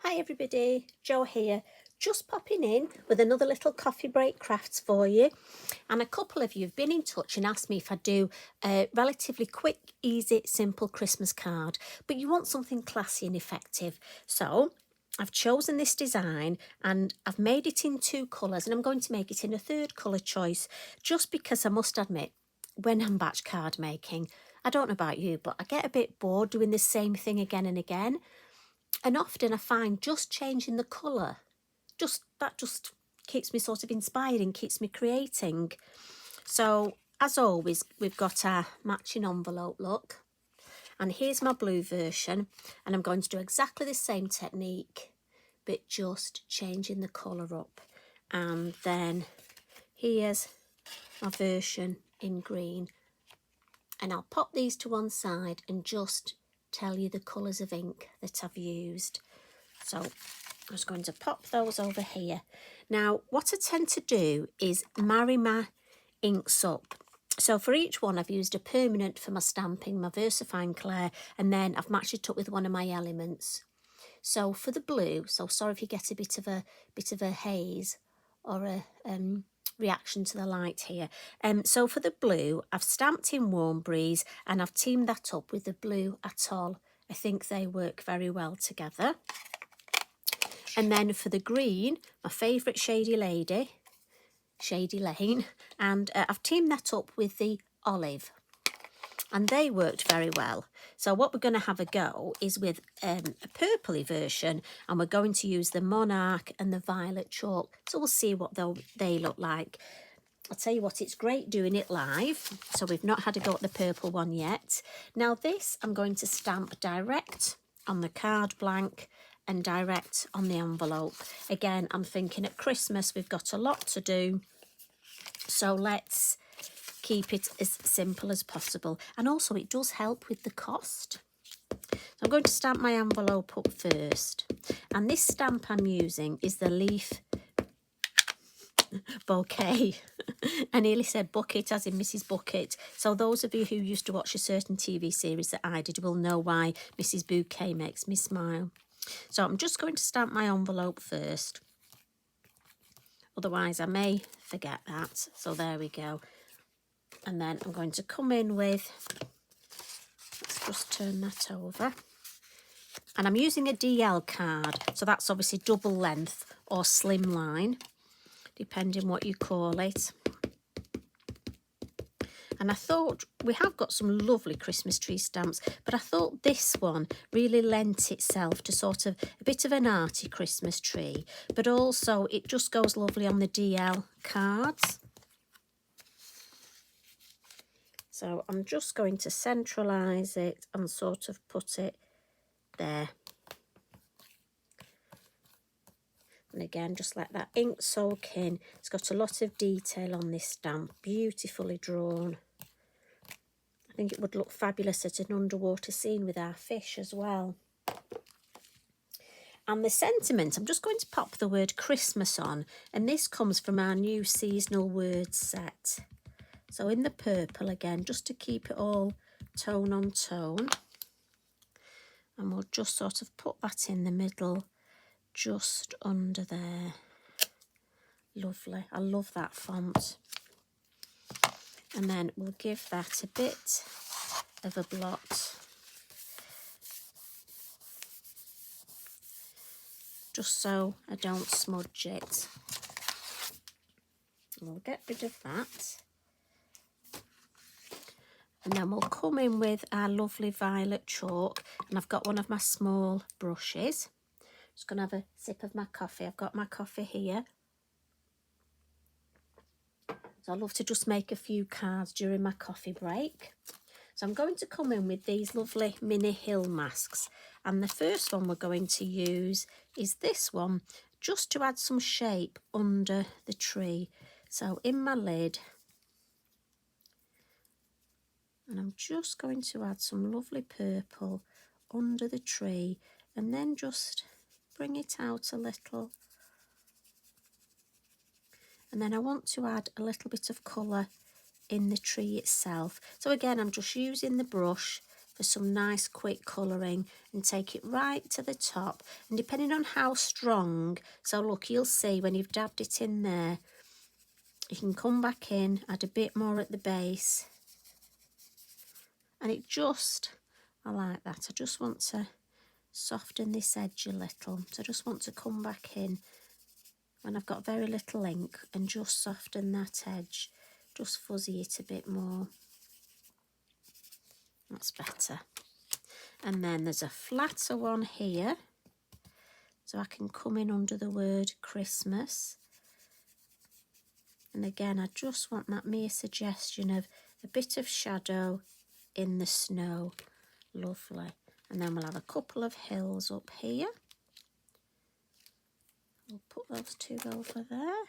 Hi everybody, Jo here, just popping in with another little coffee break crafts for you. And a couple of you have been in touch and asked me if I do a relatively quick, easy, simple Christmas card, but you want something classy and effective. So I've chosen this design and I've made it in two colours, and I'm going to make it in a third colour choice, just because I must admit, when I'm batch card making, I don't know about you, but I get a bit bored doing the same thing again and again. And often I find just changing the colour, just keeps me sort of inspired and keeps me creating. So as always, we've got our matching envelope look. And here's my blue version. And I'm going to do exactly the same technique, but just changing the colour up. And then here's my version in green. And I'll pop these to one side and just tell you the colours of ink that I've used. So I'm just going to pop those over here. Now, what I tend to do is marry my inks up. So for each one, I've used a permanent for my stamping, my VersaFine Clair, and then I've matched it up with one of my elements. So for the blue, so sorry if you get a bit of a haze or a reaction to the light here. So for the blue, I've stamped in Warm Breeze and I've teamed that up with the blue Atoll. I think they work very well together. And then for the green, my favourite Shady Lady, Shady Lane, and I've teamed that up with the olive. And they worked very well. So what we're going to have a go is with a purpley version, and we're going to use the Monarch and the violet chalk. So we'll see what they look like. I'll tell you what, it's great doing it live. So we've not had a go at the purple one yet. Now this I'm going to stamp direct on the card blank and direct on the envelope. Again, I'm thinking at Christmas we've got a lot to do. So let's keep it as simple as possible. And also it does help with the cost. So I'm going to stamp my envelope up first. And this stamp I'm using is the Leaf Bouquet. I nearly said bucket as in Mrs. Bucket. So those of you who used to watch a certain TV series that I did will know why Mrs. Bouquet makes me smile. So I'm just going to stamp my envelope first. Otherwise I may forget that. So there we go. And then I'm going to come in with, let's just turn that over. And I'm using a DL card. So that's obviously double length or slimline, depending what you call it. And I thought, we have got some lovely Christmas tree stamps, but I thought this one really lent itself to sort of a bit of an arty Christmas tree, but also it just goes lovely on the DL cards. So I'm just going to centralise it and sort of put it there. And again, just let that ink soak in. It's got a lot of detail on this stamp, beautifully drawn. I think it would look fabulous at an underwater scene with our fish as well. And the sentiment, I'm just going to pop the word Christmas on, and this comes from our new seasonal words set. So in the purple again, just to keep it all tone on tone. And we'll just sort of put that in the middle, just under there. Lovely, I love that font. And then we'll give that a bit of a blot. Just so I don't smudge it. And we'll get rid of that. And then we'll come in with our lovely violet chalk. And I've got one of my small brushes. Just going to have a sip of my coffee. I've got my coffee here. So I love to just make a few cards during my coffee break. So I'm going to come in with these lovely mini hill masks. And the first one we're going to use is this one, just to add some shape under the tree. So in my lid, and I'm just going to add some lovely purple under the tree, and then just bring it out a little. And then I want to add a little bit of colour in the tree itself. So again, I'm just using the brush for some nice quick colouring, and take it right to the top. And depending on how strong, so look, you'll see when you've dabbed it in there, you can come back in, add a bit more at the base. And it just, I like that. I just want to soften this edge a little. So I just want to come back in when I've got very little ink and just soften that edge. Just fuzzy it a bit more. That's better. And then there's a flatter one here. So I can come in under the word Christmas. And again, I just want that mere suggestion of a bit of shadow in the snow. Lovely. And then we'll have a couple of hills up here. We'll put those two over there.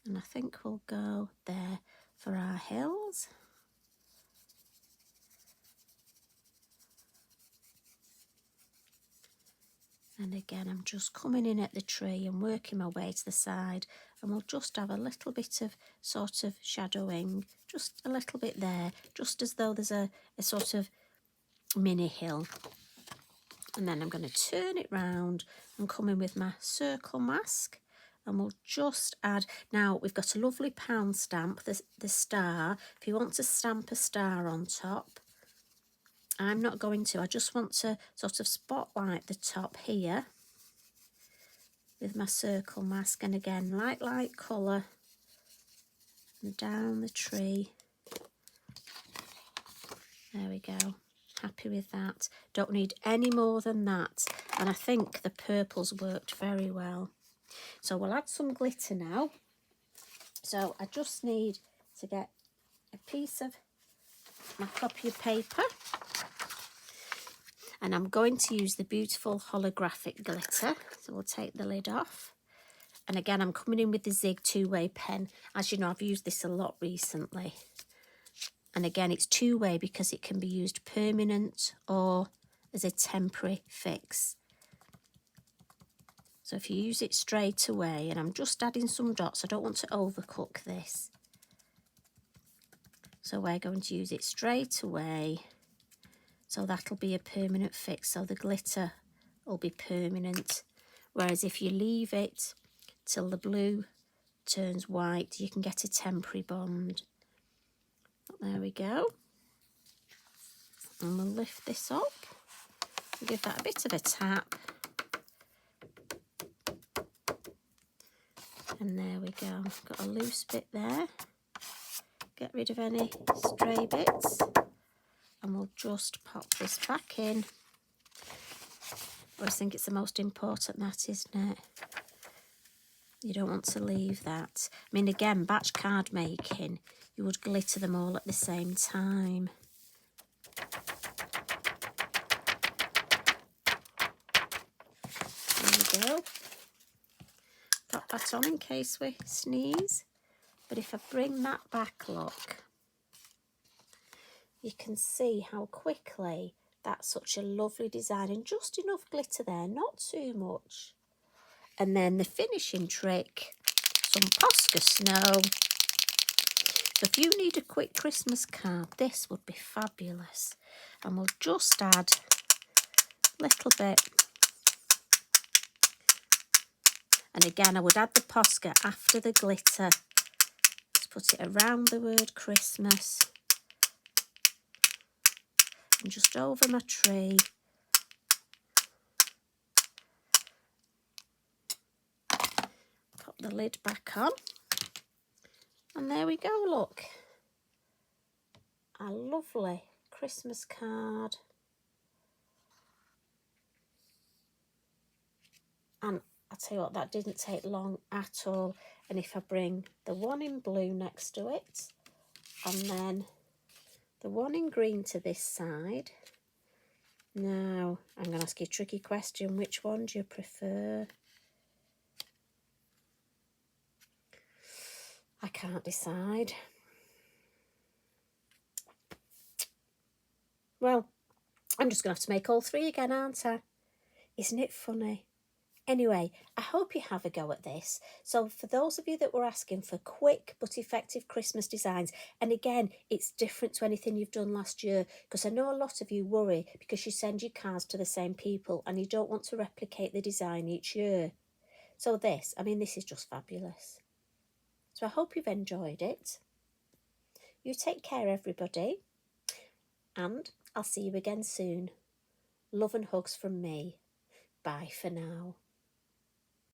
And I think we'll go there for our hills. And again, I'm just coming in at the tree and working my way to the side, and we'll just have a little bit of sort of shadowing, just a little bit there, just as though there's a sort of mini hill. And then I'm going to turn it round and come in with my circle mask, and we'll just add, now we've got a lovely pound stamp, the star. If you want to stamp a star on top, I'm not going to. I just want to sort of spotlight the top here with my circle mask. And again, light colour and down the tree. There we go. Happy with that. Don't need any more than that. And I think the purple's worked very well. So we'll add some glitter now. So I just need to get a piece of my copy of paper. And I'm going to use the beautiful holographic glitter. So we'll take the lid off. And again, I'm coming in with the Zig two-way pen. As you know, I've used this a lot recently. And again, it's two-way because it can be used permanent or as a temporary fix. So if you use it straight away, and I'm just adding some dots, I don't want to overcook this. So we're going to use it straight away. So that'll be a permanent fix, so the glitter will be permanent. Whereas if you leave it till the blue turns white, you can get a temporary bond. There we go. And we'll lift this up. Give that a bit of a tap. And there we go. Got a loose bit there. Get rid of any stray bits. And we'll just pop this back in. I always think it's the most important, that, isn't it? You don't want to leave that. I mean, again, batch card making, you would glitter them all at the same time. There we go. Got that on in case we sneeze. But if I bring that back, look, you can see how quickly that's such a lovely design, and just enough glitter there, not too much. And then the finishing trick, some Posca snow. So if you need a quick Christmas card, this would be fabulous. And we'll just add a little bit. And again, I would add the Posca after the glitter. Just put it around the word Christmas. And just over my tree. Pop the lid back on. And there we go, look. A lovely Christmas card. And I'll tell you what, that didn't take long at all. And if I bring the one in blue next to it, and then the one in green to this side. Now, I'm going to ask you a tricky question. Which one do you prefer? I can't decide. Well, I'm just going to have to make all three again, aren't I? Isn't it funny? Anyway, I hope you have a go at this. So for those of you that were asking for quick but effective Christmas designs, and again, it's different to anything you've done last year, because I know a lot of you worry because you send your cards to the same people and you don't want to replicate the design each year. So this is just fabulous. So I hope you've enjoyed it. You take care, everybody, and I'll see you again soon. Love and hugs from me. Bye for now.